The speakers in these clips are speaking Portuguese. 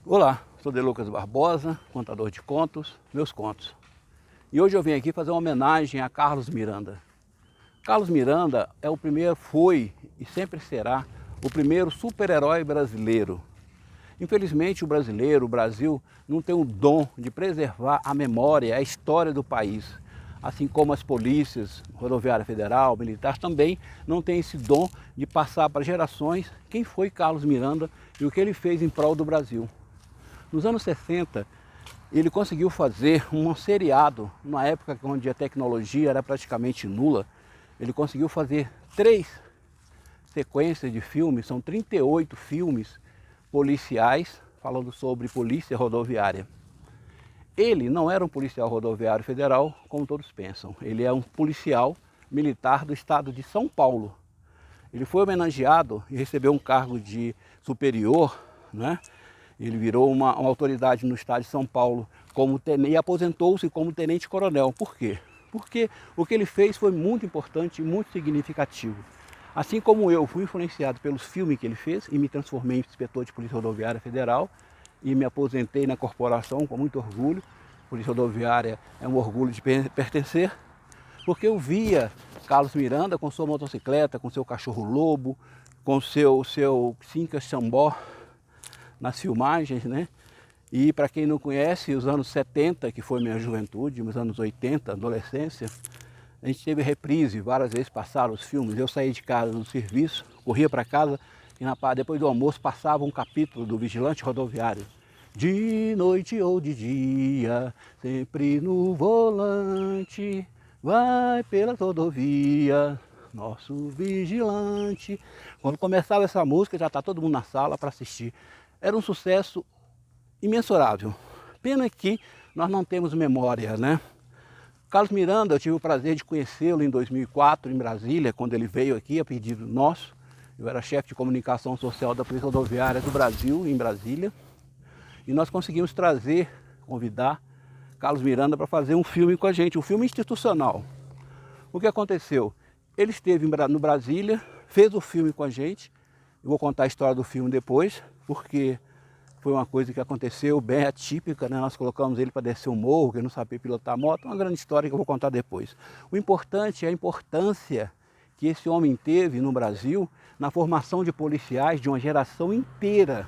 Olá, sou De Lucas Barbosa, contador de contos, meus contos. E hoje eu vim aqui fazer uma homenagem a Carlos Miranda. Carlos Miranda foi e sempre será o primeiro super-herói brasileiro. Infelizmente o Brasil, não tem o dom de preservar a memória, a história do país. Assim como as polícias, rodoviária federal, militar, também não tem esse dom de passar para gerações quem foi Carlos Miranda e o que ele fez em prol do Brasil. Nos anos 60, ele conseguiu fazer um seriado, numa época onde a tecnologia era praticamente nula. Ele conseguiu fazer 3 sequências de filmes, são 38 filmes policiais, falando sobre polícia rodoviária. Ele não era um policial rodoviário federal, como todos pensam. Ele é um policial militar do estado de São Paulo. Ele foi homenageado e recebeu um cargo de superior, né? Ele virou uma autoridade no estado de São Paulo e aposentou-se como tenente-coronel. Por quê? Porque o que ele fez foi muito importante e muito significativo. Assim como eu fui influenciado pelos filmes que ele fez e me transformei em inspetor de Polícia Rodoviária Federal e me aposentei na corporação com muito orgulho. Polícia Rodoviária é um orgulho de pertencer, porque eu via Carlos Miranda com sua motocicleta, com seu cachorro-lobo, com seu Cinca Xambó nas filmagens, né? E para quem não conhece, os anos 70, que foi minha juventude, os anos 80, adolescência, a gente teve reprise, várias vezes passaram os filmes. Eu saí de casa do serviço, corria para casa e depois do almoço passava um capítulo do Vigilante Rodoviário. De noite ou de dia, sempre no volante, vai pela rodovia, nosso vigilante. Quando começava essa música, já está todo mundo na sala para assistir. Era um sucesso imensurável. Pena que nós não temos memória, né? Carlos Miranda, eu tive o prazer de conhecê-lo em 2004, em Brasília, quando ele veio aqui a pedido nosso. Eu era chefe de comunicação social da Polícia Rodoviária do Brasil, em Brasília. E nós conseguimos convidar Carlos Miranda para fazer um filme com a gente, um filme institucional. O que aconteceu? Ele esteve no Brasília, fez o filme com a gente. Eu vou contar a história do filme depois, porque foi uma coisa que aconteceu bem atípica, né? Nós colocamos ele para descer o morro, que não sabia pilotar moto, uma grande história que eu vou contar depois. O importante é a importância que esse homem teve no Brasil na formação de policiais de uma geração inteira.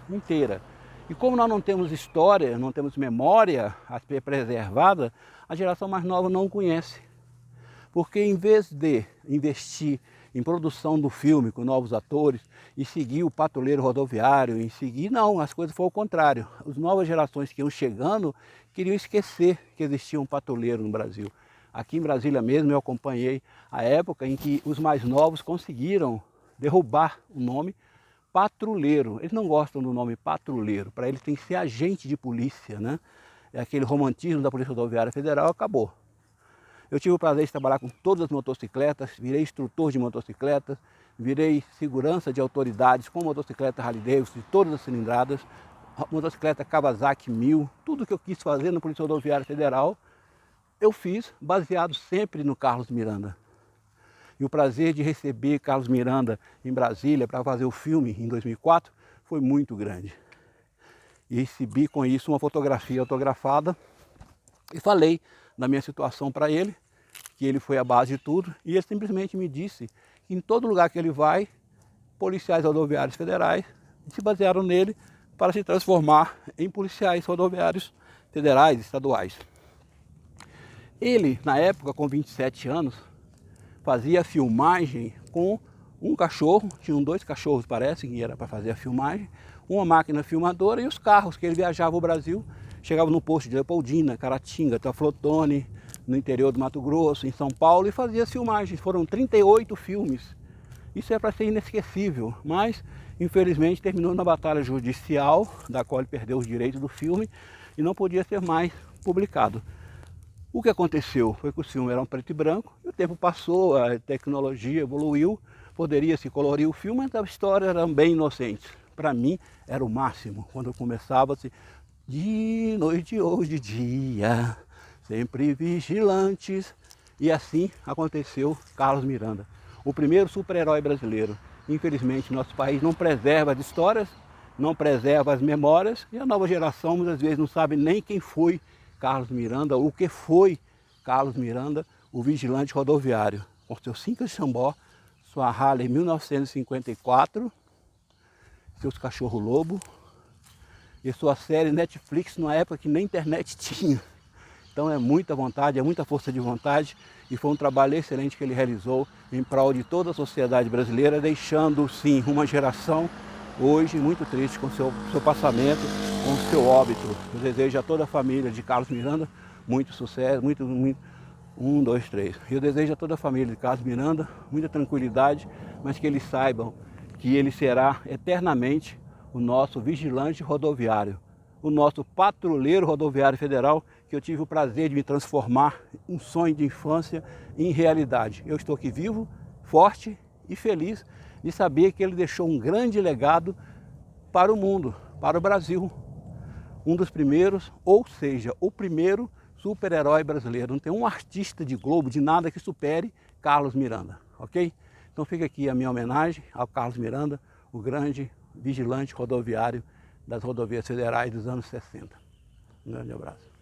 E como nós não temos história, não temos memória a ser preservada, a geração mais nova não o conhece. Porque em vez de investir em produção do filme com novos atores e seguir o patrulheiro rodoviário, não, as coisas foram ao contrário. As novas gerações que iam chegando queriam esquecer que existia um patrulheiro no Brasil. Aqui em Brasília mesmo eu acompanhei a época em que os mais novos conseguiram derrubar o nome patrulheiro. Eles não gostam do nome patrulheiro, para eles tem que ser agente de polícia, né? É aquele romantismo da Polícia Rodoviária Federal, acabou. Eu tive o prazer de trabalhar com todas as motocicletas, virei instrutor de motocicletas, virei segurança de autoridades com motocicleta Harley Davidson de todas as cilindradas, motocicleta Kawasaki 1000, tudo que eu quis fazer na Polícia Rodoviária Federal, eu fiz baseado sempre no Carlos Miranda. E o prazer de receber Carlos Miranda em Brasília para fazer o filme em 2004 foi muito grande. E recebi com isso uma fotografia autografada e falei da minha situação para ele, que ele foi a base de tudo, e ele simplesmente me disse que em todo lugar que ele vai, policiais rodoviários federais se basearam nele para se transformar em policiais rodoviários federais, estaduais. Ele, na época, com 27 anos, fazia filmagem com um cachorro, tinham 2 cachorros, parece, que era para fazer a filmagem, uma máquina filmadora e os carros que ele viajava o Brasil, chegava no posto de Leopoldina, Caratinga, Teoflotone, no interior do Mato Grosso, em São Paulo, e fazia filmagens. Foram 38 filmes. Isso é para ser inesquecível, mas infelizmente terminou na batalha judicial, da qual ele perdeu os direitos do filme e não podia ser mais publicado. O que aconteceu foi que os filmes eram preto e branco, e o tempo passou, a tecnologia evoluiu, poderia se colorir o filme, mas a história era bem inocente. Para mim era o máximo, quando começava de noite ou de dia, sempre vigilantes. E assim aconteceu Carlos Miranda, o primeiro super-herói brasileiro. Infelizmente nosso país não preserva as histórias não preserva as memórias e a nova geração muitas vezes não sabe nem quem foi Carlos Miranda, o que foi Carlos Miranda, o vigilante rodoviário, com seu Cinca de Chambó, sua Harley 1954, seus cachorro-lobo e sua série Netflix numa época que nem internet tinha. Então é muita vontade, é muita força de vontade e foi um trabalho excelente que ele realizou em prol de toda a sociedade brasileira, deixando sim uma geração hoje muito triste com seu passamento, com o seu óbito. Eu desejo a toda a família de Carlos Miranda muito sucesso, muito 1, 2, 3. Eu desejo a toda a família de Carlos Miranda muita tranquilidade, mas que eles saibam que ele será eternamente o nosso vigilante rodoviário, o nosso patrulheiro rodoviário federal, que eu tive o prazer de me transformar um sonho de infância em realidade. Eu estou aqui vivo, forte e feliz de saber que ele deixou um grande legado para o mundo, para o Brasil. Um dos primeiros, ou seja, o primeiro super-herói brasileiro. Não tem um artista de Globo, de nada que supere Carlos Miranda, ok? Então fica aqui a minha homenagem ao Carlos Miranda, o grande vigilante rodoviário das rodovias federais dos anos 60. Um grande abraço.